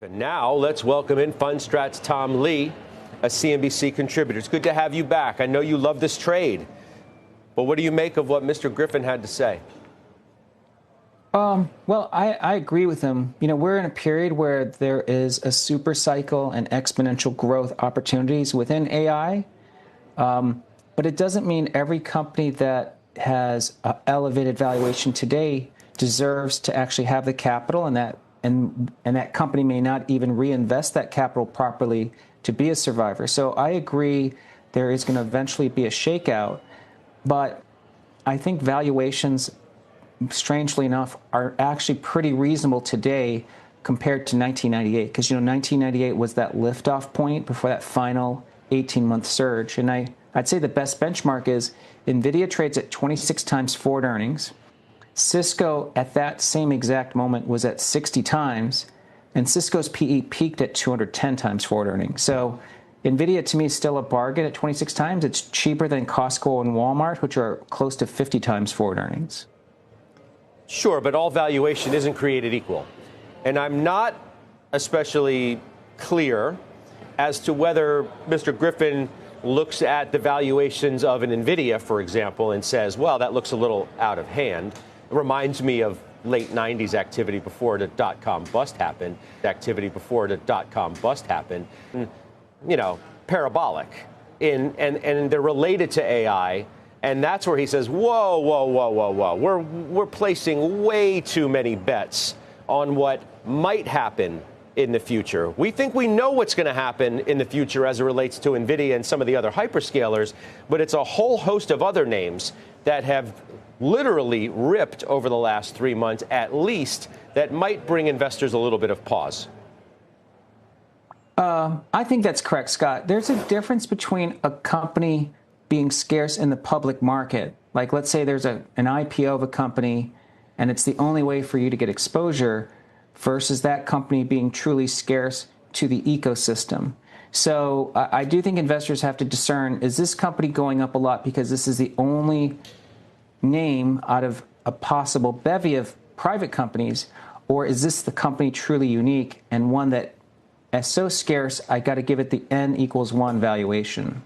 And now let's welcome in Fundstrat's Tom Lee, a CNBC contributor. It's good to have you back. I know you love this trade, but what do you make of what Mr. Griffin had to say? Well, I agree with him. You know, we're in a period where there is a super cycle and exponential growth opportunities within AI, but it doesn't mean every company that has an elevated valuation today deserves to actually have the capital, and that company may not even reinvest that capital properly to be a survivor. So I agree there is going to eventually be a shakeout, but I think valuations, strangely enough, are actually pretty reasonable today compared to 1998, because, you know, 1998 was that liftoff point before that final 18-month surge. And I'd say the best benchmark is NVIDIA trades at 26 times forward earnings. Cisco at that same exact moment was at 60 times, and Cisco's PE peaked at 210 times forward earnings. So NVIDIA, to me, is still a bargain at 26 times. It's cheaper than Costco and Walmart, which are close to 50 times forward earnings. Sure, but all valuation isn't created equal. And I'm not especially clear as to whether Mr. Griffin looks at the valuations of an NVIDIA, for example, and says, well, that looks a little out of hand. It reminds me of late 90s activity before the dot-com bust happened, you know, parabolic. And they're related to AI. And that's where he says, whoa, whoa, whoa, whoa, whoa. We're placing way too many bets on what might happen in the future. We think we know what's going to happen in the future as it relates to NVIDIA and some of the other hyperscalers, but it's a whole host of other names that have literally ripped over the last 3 months, at least, that might bring investors a little bit of pause. I think that's correct, Scott. There's a difference between a company being scarce in the public market. Like, let's say there's an IPO of a company and it's the only way for you to get exposure, versus that company being truly scarce to the ecosystem. So I do think investors have to discern, is this company going up a lot because this is the only name out of a possible bevy of private companies, or is this the company truly unique and one that is so scarce I got to give it the N=1 valuation?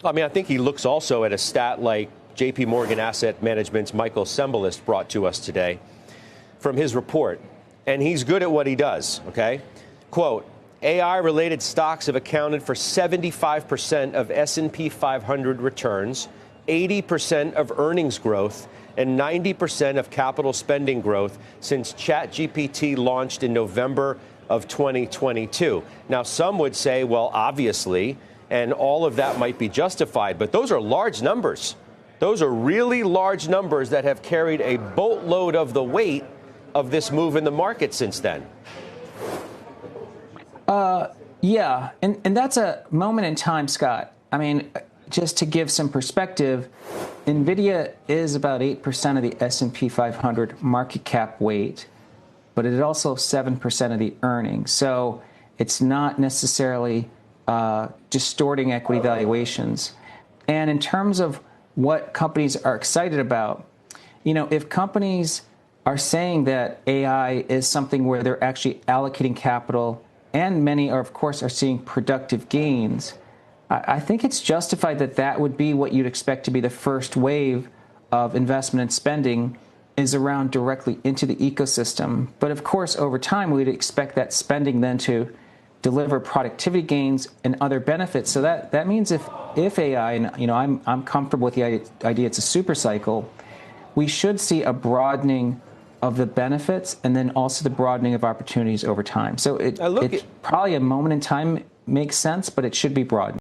I mean, I think he looks also at a stat like JP Morgan Asset Management's Michael Sembalist brought to us today from his report. And he's good at what he does, okay? Quote, AI-related stocks have accounted for 75% of S&P 500 returns, 80% of earnings growth, and 90% of capital spending growth since ChatGPT launched in November of 2022. Now, some would say, well, obviously, and all of that might be justified, but those are large numbers. Those are really large numbers that have carried a boatload of the weight of this move in the market since then. Yeah, and that's a moment in time, Scott. I mean, just to give some perspective, NVIDIA is about 8% of the S&P 500 market cap weight, but it is also 7% of the earnings. So it's not necessarily distorting equity valuations. And in terms of what companies are excited about, you know, if companies are saying that AI is something where they're actually allocating capital, and many are, of course, are seeing productive gains, I think it's justified that that would be what you'd expect to be the first wave of investment and spending, is around directly into the ecosystem. But of course, over time, we'd expect that spending then to deliver productivity gains and other benefits. So that means if AI, and you know, I'm comfortable with the idea it's a super cycle, we should see a broadening of the benefits and then also the broadening of opportunities over time. So it's probably a moment in time makes sense, but it should be broadened.